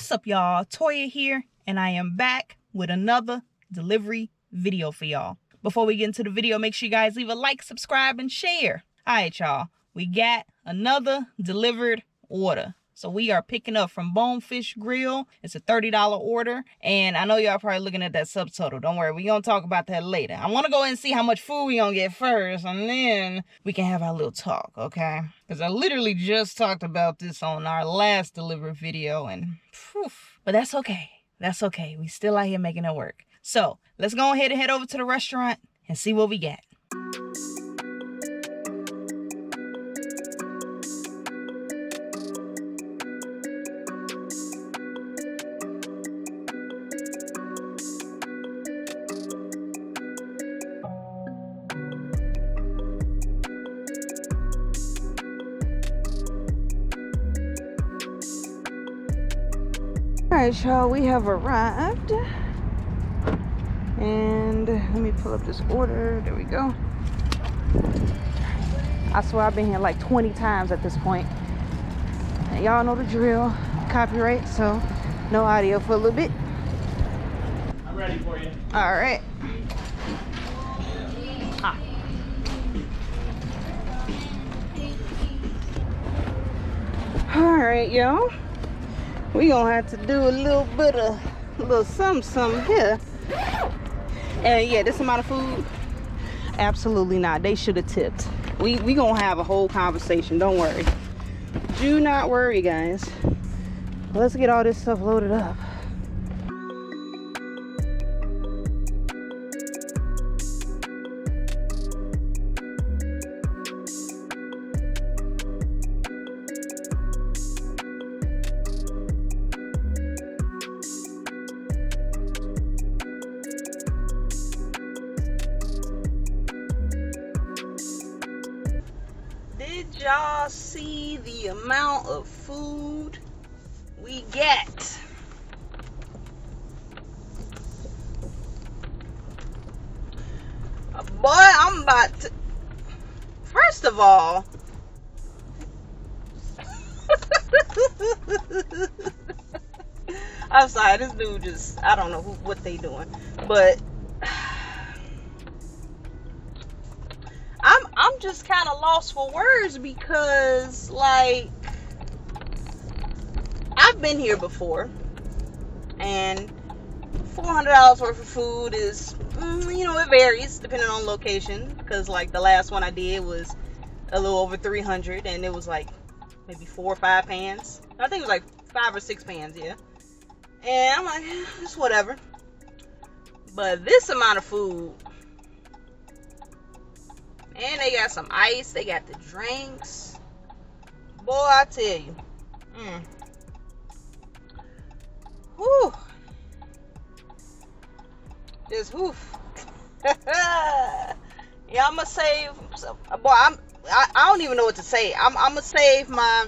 What's up, y'all? Toya here, and I am back with another delivery video for y'all. Before we get into the video, make sure you guys leave a like, subscribe, and share. All right, y'all. We got another delivered order. So we are picking up from Bonefish Grill. It's a $30 order. And I know y'all probably looking at that subtotal. Don't worry, we're going to talk about that later. I want to go and see how much food we're going to get first. And then we can have our little talk, okay? Because I literally just talked about this on our last delivery video. And phew, but that's okay. That's okay. We still out here making it work. So let's go ahead and head over to the restaurant and see what we got. Alright, y'all, we have arrived. And let me pull up this order. There we go. I swear I've been here like 20 times at this point. And y'all know the drill. Copyright, so no audio for a little bit. I'm ready for you. Alright. Alright, y'all. We gonna have to do a little something here. And yeah, this amount of food, absolutely not. They should have tipped. We gonna have a whole conversation. Don't worry. Do not worry, guys. Let's get all this stuff loaded up. Did y'all see the amount of food we get? Boy, I'm about to... First of all... I'm sorry, this dude just... I don't know what they doing. But... I'm just kind of lost for words because, like, I've been here before, and $400 worth of food is, you know, it varies depending on location, because, like, the last one I did was a little over $300, and it was, like, maybe 4 or 5 pans. I think it was, like, 5 or 6 pans, yeah. And I'm like, it's whatever. But this amount of food... And they got some ice. They got the drinks. Boy, I tell you. Whew. Just woof. Yeah, I'm gonna save. Boy, I don't even know what to say. I'm gonna save my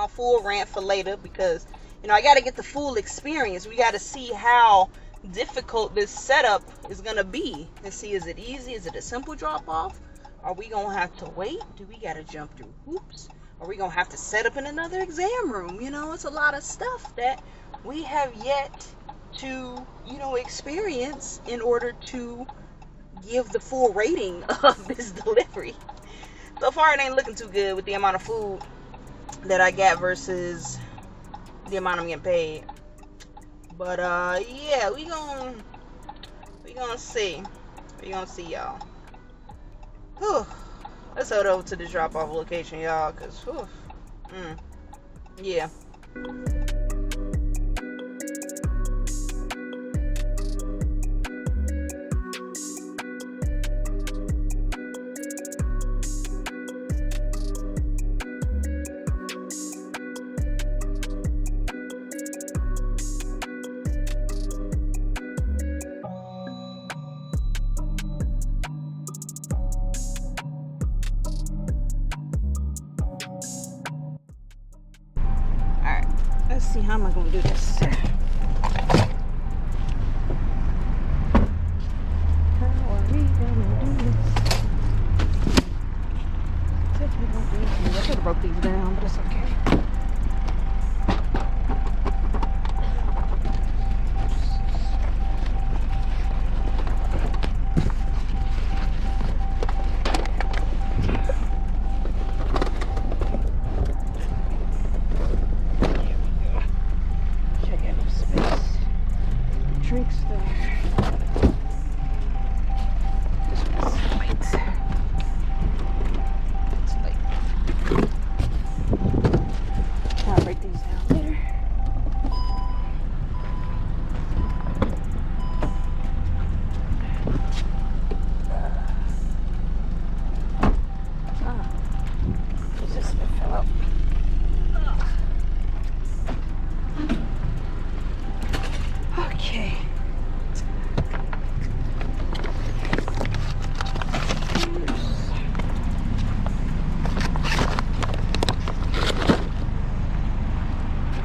full rant for later because, you know, I gotta get the full experience. We gotta see how difficult this setup is gonna be and see, is it easy, is it a simple drop off, are we gonna have to wait, do we gotta jump through hoops, are we gonna have to set up in another exam room? You know, it's a lot of stuff that we have yet to, you know, experience in order to give the full rating of this delivery. So far it ain't looking too good with the amount of food that I got versus the amount I'm getting paid. But yeah, we gonna see. We gonna see, y'all. Whew. Let's head over to the drop-off location, y'all, cause whew. Yeah. Let's see, how am I going to do this? How are we going to do this? I should have broke these down, but it's okay. drinks though. This one's light. It's light. I'll break these down later. This one fell out. Okay.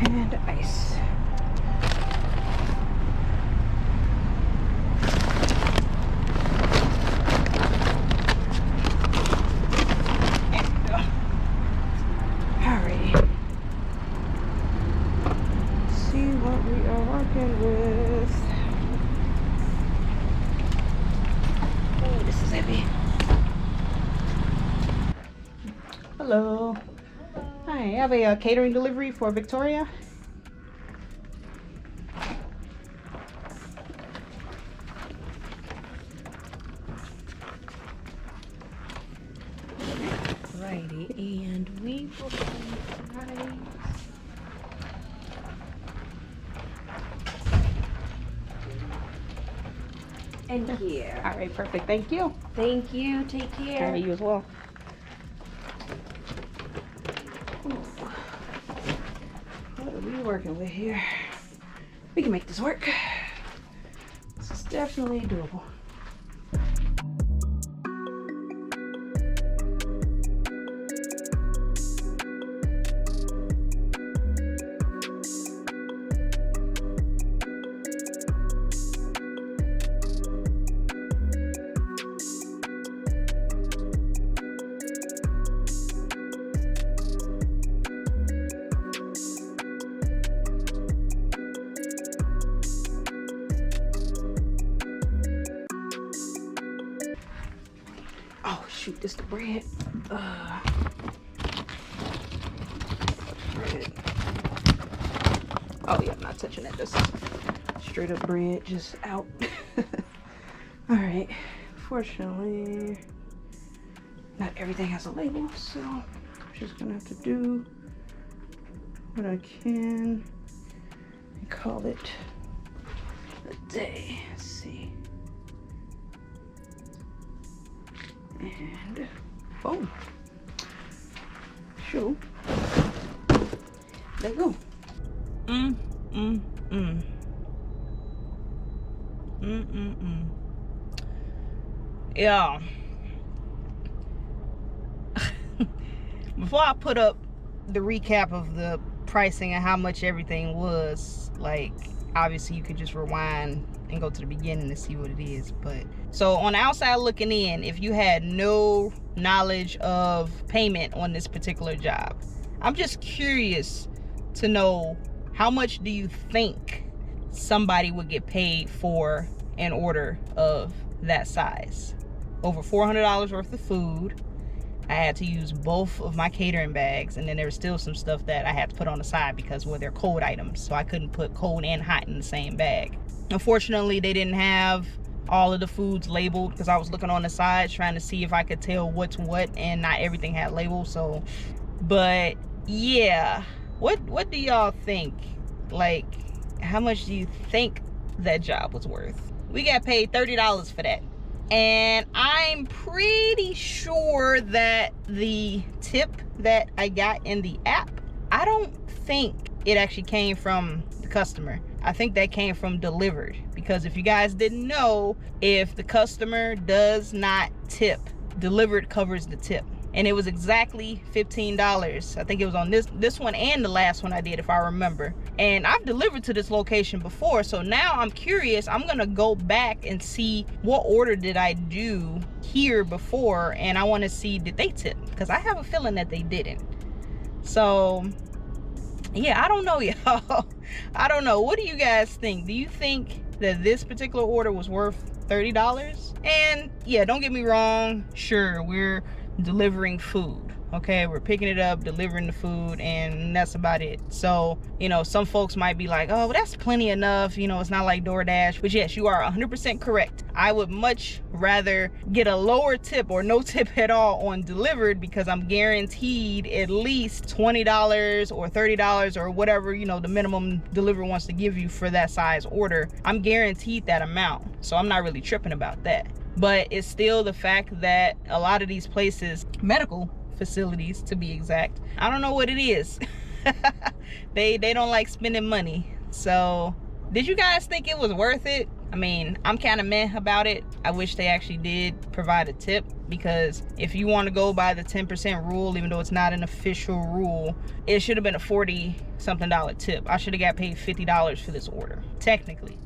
And ice. Alrighty. See what we are working with. Oh, this is heavy. Hello. Hi, I have a catering delivery for Victoria. Righty, and we will rice. And here. All right, perfect. Thank you. Thank you. Take All care. right, you as well. What are we working with here? We can make this work. This is definitely doable. Oh shoot, this the bread. Bread. Oh yeah, I'm not touching it. This is straight up bread, just out. All right. Fortunately, not everything has a label, so I'm just gonna have to do what I can and call it a day. Let's see. And boom. Show. There you go. Yeah. Before I put up the recap of the pricing and how much everything was, like, obviously you could just rewind and go to the beginning to see what it is. But so on the outside looking in, if you had no knowledge of payment on this particular job, I'm just curious to know, how much do you think somebody would get paid for an order of that size? Over $400 worth of food. I had to use both of my catering bags, and then there was still some stuff that I had to put on the side because, well, they're cold items, so I couldn't put cold and hot in the same bag. Unfortunately, they didn't have all of the foods labeled because I was looking on the sides trying to see if I could tell what's what, and not everything had labels. So, but yeah, what do y'all think? Like, how much do you think that job was worth? We got paid $30 for that. And I'm pretty sure that the tip that I got in the app, I don't think it actually came from the customer. I think that came from Dlivrd, because if you guys didn't know, if the customer does not tip, Dlivrd covers the tip. And it was exactly $15. I think it was on this one and the last one I did, if I remember. And I've delivered to this location before, so now I'm curious. I'm gonna go back and see what order did I do here before, and I want to see, did they tip? Because I have a feeling that they didn't. So yeah, I don't know, y'all. I don't know. What do you guys think? Do you think that this particular order was worth $30? And yeah, don't get me wrong, sure, we're delivering food, Okay, we're picking it up, delivering the food, and that's about it. So, you know, some folks might be like, oh, well, that's plenty enough. You know, it's not like DoorDash. But yes, you are 100% correct. I would much rather get a lower tip or no tip at all on Dlivrd, because I'm guaranteed at least $20 or $30 or whatever, you know, the minimum Dlivrd wants to give you for that size order. I'm guaranteed that amount. So I'm not really tripping about that. But it's still the fact that a lot of these places, medical facilities to be exact, I don't know what it is. they don't like spending money. So did you guys think it was worth it? I mean, I'm kind of meh about it. I wish they actually did provide a tip, because if you want to go by the 10% rule, even though it's not an official rule, it should have been a $40-something tip. I should have got paid $50 for this order. Technically,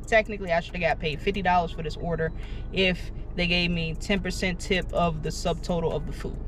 I should have got paid $50 for this order if they gave me 10% tip of the subtotal of the food.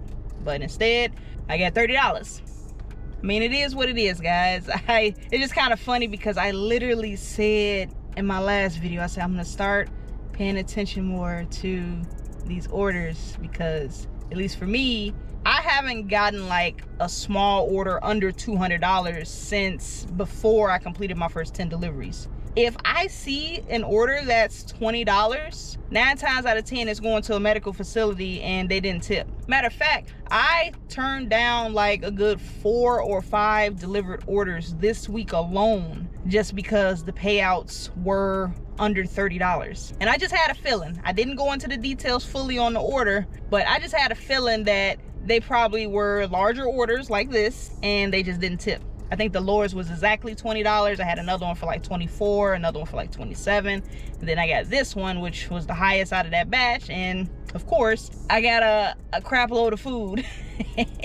But instead, I got $30. I mean, it is what it is, guys. It's just kind of funny because I literally said in my last video, I said I'm gonna start paying attention more to these orders, because at least for me, I haven't gotten like a small order under $200 since before I completed my first 10 deliveries. If I see an order that's $20, 9 times out of 10 it's going to a medical facility and they didn't tip. Matter of fact, I turned down like a good 4 or 5 Dlivrd orders this week alone just because the payouts were under $30. And I just had a feeling. I didn't go into the details fully on the order, but I just had a feeling that they probably were larger orders like this and they just didn't tip. I think the lowest was exactly $20. I had another one for like 24, another one for like 27, and then I got this one, which was the highest out of that batch. And of course, I got a crap load of food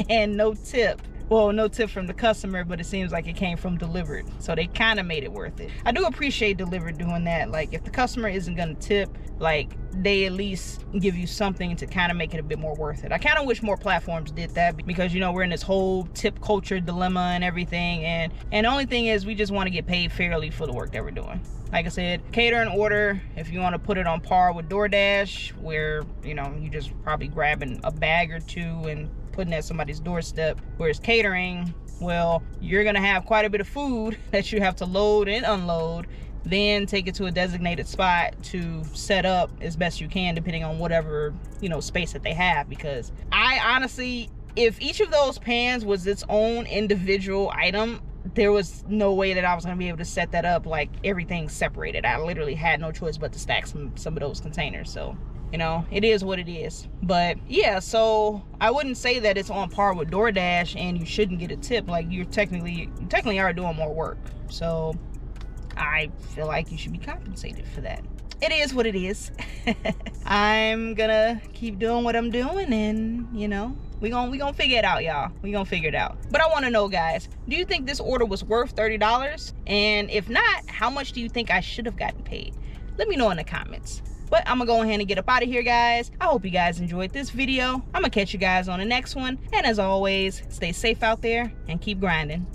and no tip. Well, no tip from the customer, but it seems like it came from Dlivrd, so they kind of made it worth it. I do appreciate Dlivrd doing that. Like, if the customer isn't gonna tip, like, they at least give you something to kind of make it a bit more worth it. I kind of wish more platforms did that, because, you know, we're in this whole tip culture dilemma and everything, and the only thing is we just want to get paid fairly for the work that we're doing. Like I said, catering order, if you want to put it on par with DoorDash, where, you know, you just probably grabbing a bag or two and putting at somebody's doorstep, whereas catering, well, you're gonna have quite a bit of food that you have to load and unload, then take it to a designated spot to set up as best you can, depending on whatever, you know, space that they have. Because I honestly, if each of those pans was its own individual item, there was no way that I was gonna be able to set that up like everything separated. I literally had no choice but to stack some of those containers. So, you know, it is what it is. But yeah, so I wouldn't say that it's on par with DoorDash and you shouldn't get a tip. Like, you technically are doing more work. So I feel like you should be compensated for that. It is what it is. I'm gonna keep doing what I'm doing, and, you know, we gonna figure it out, y'all. We gonna figure it out. But I want to know, guys, do you think this order was worth $30? And if not, how much do you think I should have gotten paid? Let me know in the comments. But I'm gonna go ahead and get up out of here, guys. I hope you guys enjoyed this video. I'm gonna catch you guys on the next one. And as always, stay safe out there and keep grinding.